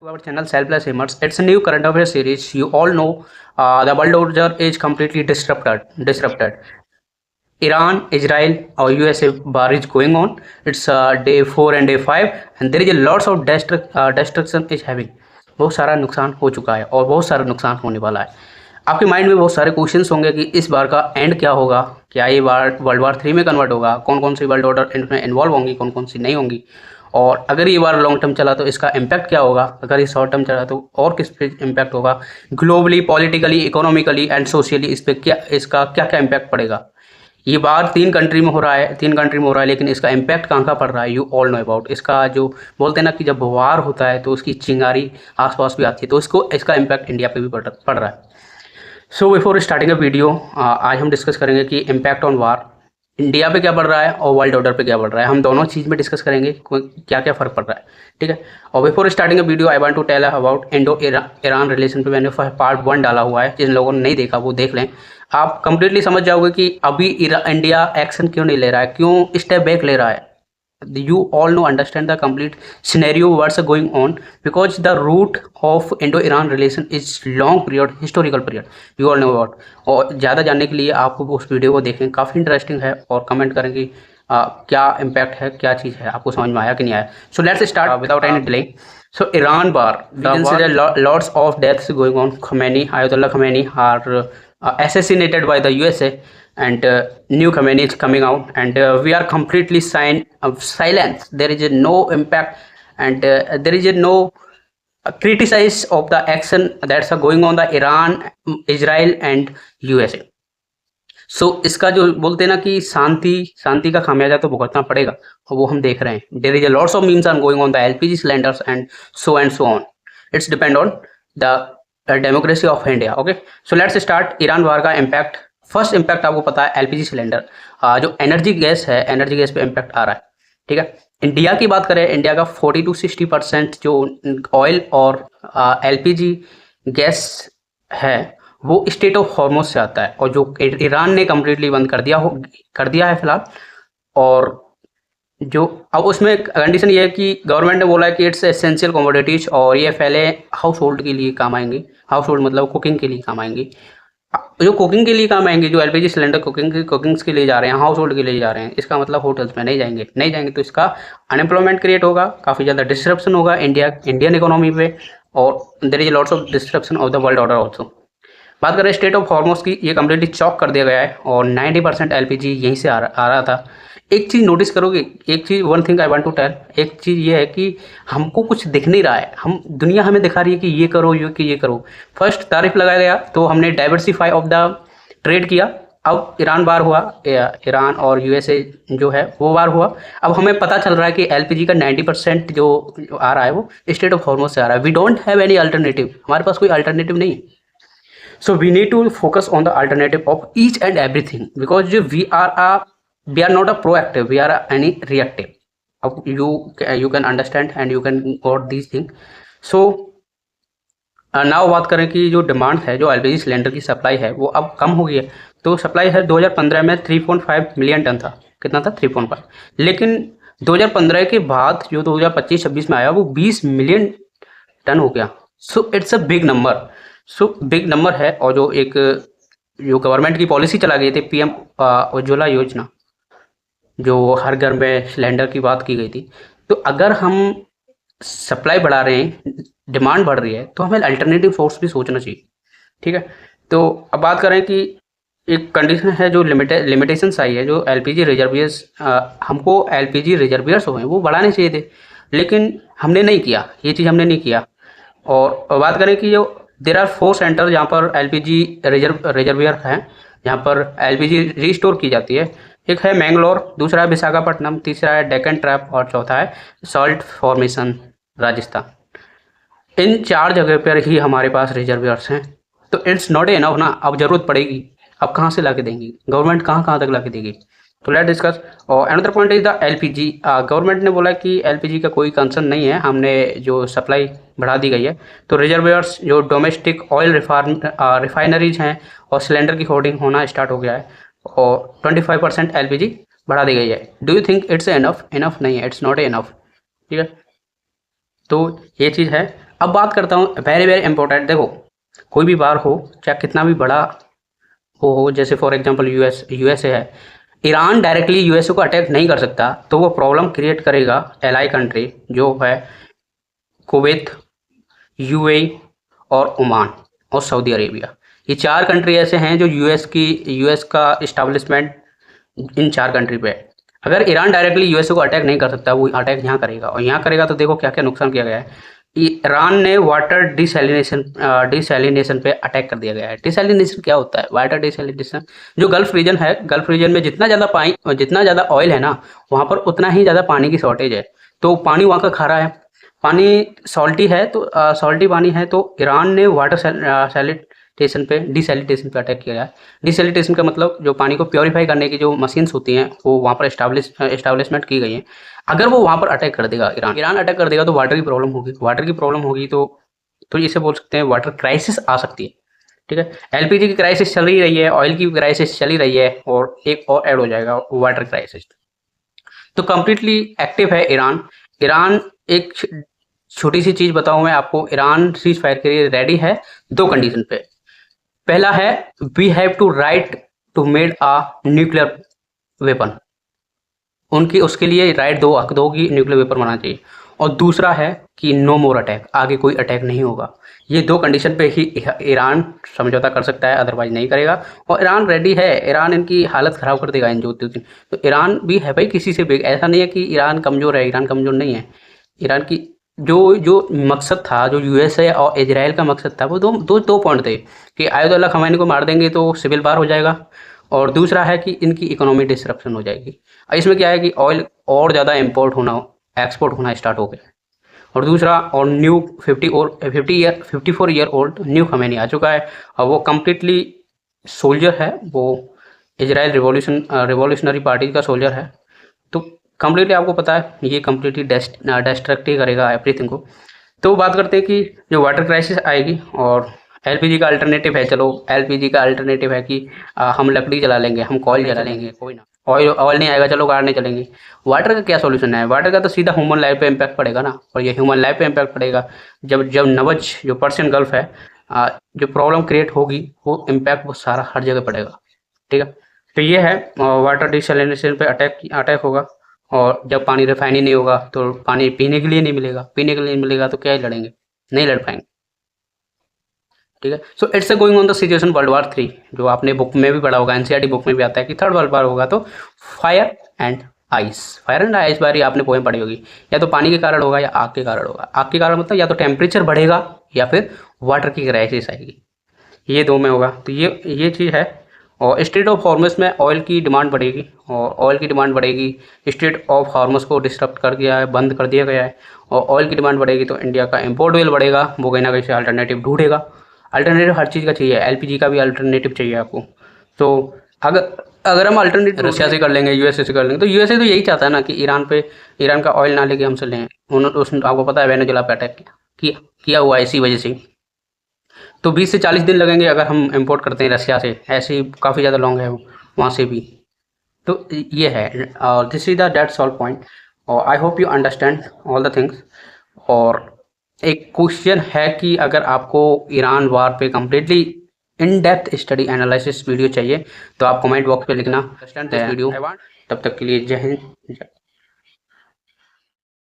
To our channel Selfless Aimers. It's a new current affair series. You all know the world order is completely disrupted. Iran, Israel, or USA war is going on. It's day 4 and day 5, and there is a lots of destruction is having. बहुत सारा नुकसान हो चुका है और बहुत सारा नुकसान होने वाला है। आपके माइंड में बहुत सारे क्वेश्चंस होंगे कि इस बार का एंड क्या होगा, क्या ये बार वर्ल्ड वार 3 में कन्वर्ट होगा, कौन कौन सी वर्ल्ड ऑर्डर इनमें इन्वॉल्व होंगी, कौन कौन सी नहीं होंगी, और अगर ये बार लॉन्ग टर्म चला तो इसका इम्पैक्ट क्या होगा, अगर ये शॉर्ट टर्म चला तो और किस पे इम्पैक्ट होगा, globally, politically, economically and socially इस पर क्या, इसका क्या क्या इम्पैक्ट पड़ेगा। ये बार 3 कंट्री में हो रहा है, 3 कंट्री में हो रहा है, लेकिन इसका इम्पैक्ट कहाँ का पड़ रहा है, यू ऑल नो अबाउट। इसका जो बोलते हैं ना कि जब वार होता है तो उसकी चिंगारी आसपास भी आती है, तो इसका इम्पैक्ट इंडिया पे भी पड़ रहा है। So before starting a video, आज हम डिस्कस करेंगे कि इम्पैक्ट ऑन वार इंडिया पे क्या पड़ रहा है और वर्ल्ड ऑर्डर पे क्या पड़ रहा है। हम दोनों चीज़ में डिस्कस करेंगे क्या क्या फ़र्क पड़ रहा है, ठीक है। और before starting a video I want to tell about Indo Iran relation पे मैंने पार्ट 1 डाला हुआ है, जिन लोगों ने नहीं देखा वो देख लें। आप कंप्लीटली समझ जाओगे कि अभी इंडिया एक्शन क्यों नहीं ले रहा है, क्यों स्टेप बैक ले रहा है। You all know understand the complete scenario what's going on, because the root of Indo-Iran relation is long period, historical period, you all know about। और ज़्यादा जानने के लिए आपको उस वीडियो को देखें, काफ़ी इंटरेस्टिंग है, और कमेंट करें कि क्या इम्पैक्ट है, क्या चीज़ है, आपको समझ में आया कि नहीं आया। सो let's start without any delay. So Iran war, lots of deaths going on. Ayatollah Khamenei are assassinated by the USA, and new Khamenei is coming out, and we are completely silence. There is no impact, and there is no criticize of the action that's going on the Iran, Israel and USA। सो इसका जो बोलते हैं ना कि शांति का खामियाजा तो भुगतना पड़ेगा, और वो हम देख रहे हैं। There is a lots of memes are going on the LPG cylinders and so on. It's depend on the democracy of India. Okay, so let's start Iran war का इम्पैक्ट। फर्स्ट इम्पैक्ट आपको पता है LPG cylinder, जो energy gas है, energy gas पे impact आ रहा है, ठीक है। इंडिया की बात करें, इंडिया का 40 to 60% जो ऑयल और एलपीजी गैस है वो स्टेट ऑफ हॉर्मोज से आता है, और जो ईरान ने कम्प्लीटली बंद कर दिया है फिलहाल। और जो अब उसमें कंडीशन ये है कि गवर्नमेंट ने बोला है कि इट्स एसेंशियल कमोडिटीज, और ये पहले हाउस होल्ड के लिए काम आएंगे। हाउस होल्ड मतलब कुकिंग के लिए काम आएंगी। जो कुकिंग के लिए काम आएंगे, जो एलपीजी सिलेंडर कुकिंग्स के लिए जा रहे हैं, हाउस होल्ड के लिए जा रहे हैं, इसका मतलब होटल्स में नहीं जाएंगे तो इसका अनएम्प्लॉयमेंट क्रिएट होगा, काफ़ी ज़्यादा डिस्ट्रप्शन होगा इंडियन इकोनॉमी पे, और there is lots of disruption of the world order also. बात करें स्टेट ऑफ हॉर्मोज की, ये कम्प्लीटली चॉक कर दिया गया है, और 90% एलपीजी यहीं से आ रहा था। एक चीज़ नोटिस करोगे, एक चीज़, one thing I want to tell, एक चीज़ ये है कि हमको कुछ दिख नहीं रहा है। दुनिया हमें दिखा रही है कि ये करो, ये करो। फर्स्ट तारीफ लगाया गया तो हमने डाइवर्सिफाई ऑफ द ट्रेड किया। अब ईरान वार हुआ, ईरान और यूएसए जो है वो वार हुआ। अब हमें पता चल रहा है कि एलपीजी का 90% जो आ रहा है वो स्टेट ऑफ हॉर्मोज से आ रहा है। We don't have any alternative, हमारे पास कोई अल्टरनेटिव नहीं है। So we need to focus on the alternative of each and everything, because we are not a proactive, we are any reactive. You can understand and you can got these things. So now बात करें कि जो demand है, जो LPG cylinder की supply है वो अब कम हो गई है। तो सप्लाई है 2015 में 3.5 मिलियन टन था। कितना था? 3.5। लेकिन 2015 के बाद जो 2025-26 में आया वो 20 मिलियन टन हो गया। So it's a big number. Big number है। और जो गवर्नमेंट की पॉलिसी चला गई थी, पीएम उज्ज्वला योजना, जो हर घर में सिलेंडर की बात की गई थी, तो अगर हम सप्लाई बढ़ा रहे हैं, डिमांड बढ़ रही है, तो हमें अल्टरनेटिव सोर्स भी सोचना चाहिए, ठीक है। तो अब बात करें कि एक कंडीशन है, जो लिमिटेशंस आई है, जो एलपीजी रिजर्वियर्स, हमको एलपीजी रिजर्वियर्स हुए वो बढ़ाने चाहिए थे, लेकिन हमने नहीं किया, ये चीज़ हमने नहीं किया। और बात करें कि जो देर आर 4 सेंटर जहाँ पर एलपीजी रिजर्वियर हैं, जहाँ पर एलपीजी रिस्टोर की जाती है। एक है मैंगलोर, दूसरा है विशाखापट्टनम, तीसरा है डेक्कन ट्रैप, और चौथा है सॉल्ट फॉर्मेशन राजस्थान। इन 4 जगह पर ही हमारे पास रिजर्वियर्स हैं। तो इट्स नॉट इनफ ना, अब ज़रूरत पड़ेगी, अब कहाँ से ला के देंगी गवर्नमेंट, कहाँ तक ला के देगी। तो लेट डिस्कस। और another point is the LPG. Government ने बोला कि एलपीजी का कोई कंसर्न नहीं है, हमने जो सप्लाई बढ़ा दी गई है। तो रिजर्वियर्स, जो डोमेस्टिक ऑयल रिफाइनरीज हैं, और सिलेंडर की होर्डिंग होना स्टार्ट हो गया है, और 25% एलपीजी बढ़ा दी गई है। Do you think it's enough? Enough नहीं है, इट्स नॉट इनफ, ठीक है। तो ये चीज़ है। अब बात करता हूँ वेरी वेरी इंपॉर्टेंट। देखो, कोई भी वार हो, चाहे कितना भी बड़ा हो, जैसे फॉर एग्जांपल यूएसए है, ईरान डायरेक्टली यूएसए को अटैक नहीं कर सकता, तो वो प्रॉब्लम क्रिएट करेगा एलाई कंट्री जो है कुवैत, यूएई और ओमान और सऊदी अरेबिया। ये 4 कंट्री ऐसे हैं जो यूएस का इस्टेब्लिशमेंट इन 4 कंट्री पे है। अगर ईरान डायरेक्टली यूएसए को अटैक नहीं कर सकता, वो अटैक यहाँ करेगा, और यहाँ करेगा तो देखो क्या क्या नुकसान किया गया है। ईरान ने वाटर डिसैलिनेशन पे अटैक कर दिया गया है। डिसैलिनेशन क्या होता है? वाटर डिसैलिनेशन, जो गल्फ रीजन है, गल्फ रीजन में जितना ज़्यादा ऑयल है ना, वहाँ पर उतना ही ज़्यादा पानी की शॉर्टेज है। तो पानी वहाँ का खारा है, पानी सॉल्टी है, तो सॉल्टी पानी है, तो ईरान ने वाटर डिसैलिटेशन पे अटैक किया है। डिसैलिटेशन का मतलब जो पानी को प्योरीफाई करने की जो मशीन्स होती हैं, वो वहाँ पर एस्टाब्लिशमेंट की गई हैं। अगर वो वहाँ पर अटैक कर देगा, ईरान अटैक कर देगा, तो वाटर की प्रॉब्लम होगी। वाटर की प्रॉब्लम होगी तो इसे बोल सकते हैं वाटर क्राइसिस आ सकती है। ठीक है, एलपीजी की क्राइसिस चल ही रही है, ऑयल की क्राइसिस चल ही रही है, और एक और ऐड हो जाएगा वाटर क्राइसिस। तो कंप्लीटली एक्टिव है ईरान। ईरान एक छोटी सी चीज़ बताऊं मैं आपको, ईरान सीज फायर के लिए रेडी है 2 कंडीशन पे। पहला है, we have to right to made a nuclear weapon, उनकी उसके लिए राइट दो, हक दो कि न्यूक्लियर वेपन बनाना चाहिए। और दूसरा है कि नो मोर अटैक, आगे कोई अटैक नहीं होगा। ये 2 कंडीशन पे ही ईरान समझौता कर सकता है, अदरवाइज नहीं करेगा। और ईरान रेडी है, ईरान इनकी हालत ख़राब कर देगा इन जो 2 दिन। तो ईरान भी है भाई किसी से भी, ऐसा नहीं है कि ईरान कमज़ोर है, ईरान कमज़ोर नहीं है। ईरान की जो मकसद था, जो यूएसए और इजराइल का मकसद था, वो दो पॉइंट थे कि आयतुल्लाह खमैनी को मार देंगे तो सिविल वार हो जाएगा, और दूसरा है कि इनकी इकोनॉमी डिसरप्शन हो जाएगी। इसमें क्या है कि ऑयल और ज़्यादा एक्सपोर्ट होना स्टार्ट हो गया है। और दूसरा, और न्यू 54 ईयर ओल्ड न्यू खमैनी आ चुका है, और वो कम्प्लीटली सोल्जर है, वो इजराइल रिवॉल्यूशनरी पार्टी का सोल्जर है। तो कम्प्लीटली आपको पता है ये कम्प्लीटली डिस्ट्रक्ट ही करेगा एवरीथिंग को। तो बात करते हैं कि जो वाटर क्राइसिस आएगी, और एलपीजी का अल्टरनेटिव है, चलो एलपीजी का अल्टरनेटिव है कि हम लकड़ी जला लेंगे, हम कॉयल जला लेंगे, कोई ना, ऑयल नहीं आएगा, चलो कार नहीं चलेंगे। वाटर का क्या सॉल्यूशन है? वाटर का तो सीधा ह्यूमन लाइफ पे इम्पैक्ट पड़ेगा ना, और ये ह्यूमन लाइफ पे इम्पैक्ट पड़ेगा जब जब नवज जो पर्शियन गल्फ है, जो प्रॉब्लम क्रिएट होगी, वो इम्पैक्ट वो सारा हर जगह पड़ेगा। ठीक है, तो ये है वाटर डिसैलिनेशन पे अटैक होगा। और जब पानी रिफाइन ही नहीं होगा, तो पानी पीने के लिए नहीं मिलेगा, पीने के लिए नहीं मिलेगा तो क्या ही लड़ेंगे, नहीं लड़ पाएंगे। ठीक है, so it's going on the situation world war 3, जो आपने बुक में भी पढ़ा होगा, एनसीईआरटी बुक में भी आता है कि थर्ड वर्ल्ड वार होगा तो fire and fire and ice बारी आपने पोएम पढ़ी होगी। या तो पानी के कारण होगा या आग के कारण होगा। आग के कारण मतलब या तो टेम्परेचर बढ़ेगा या फिर वाटर की क्राइसिस आएगी, ये 2 में होगा। तो ये चीज़ है। और स्ट्रेट ऑफ हॉर्मस में ऑयल की डिमांड बढ़ेगी, और ऑयल की डिमांड बढ़ेगी, स्ट्रेट ऑफ हॉर्मस को डिस्टर्ब कर दिया है, बंद कर दिया गया है, और ऑयल की डिमांड बढ़ेगी तो इंडिया का इम्पोर्ट ऑयल बढ़ेगा, वो कहीं ना कहीं से अल्टरनेटिव ढूंढेगा। अल्टरनेटिव हर चीज़ का चाहिए, एलपीजी का भी अल्टरनेटिव चाहिए आपको। तो अगर अगर हम अल्टरनेटिव रशिया से कर लेंगे, यूएसए से कर लेंगे, तो यूएसए तो यही चाहता है ना कि ईरान का ऑयल ना लेके हमसे लें। उन्होंने उसने आपको पता है वेनेजुला पे अटैक किया हुआ है इसी वजह से। तो 20 से 40 दिन लगेंगे अगर हम इंपोर्ट करते हैं रशिया से, ऐसे ही काफ़ी ज़्यादा लॉन्ग है वहाँ से भी। तो ये है, और this is the that's all point, और I hope you understand all the things. और एक क्वेश्चन है कि अगर आपको ईरान वार पे completely in depth study analysis video चाहिए, तो आप कमेंट बॉक्स पे लिखना अंडरस्टैंड दिस वीडियो। तब तक के लिए जय हिंद।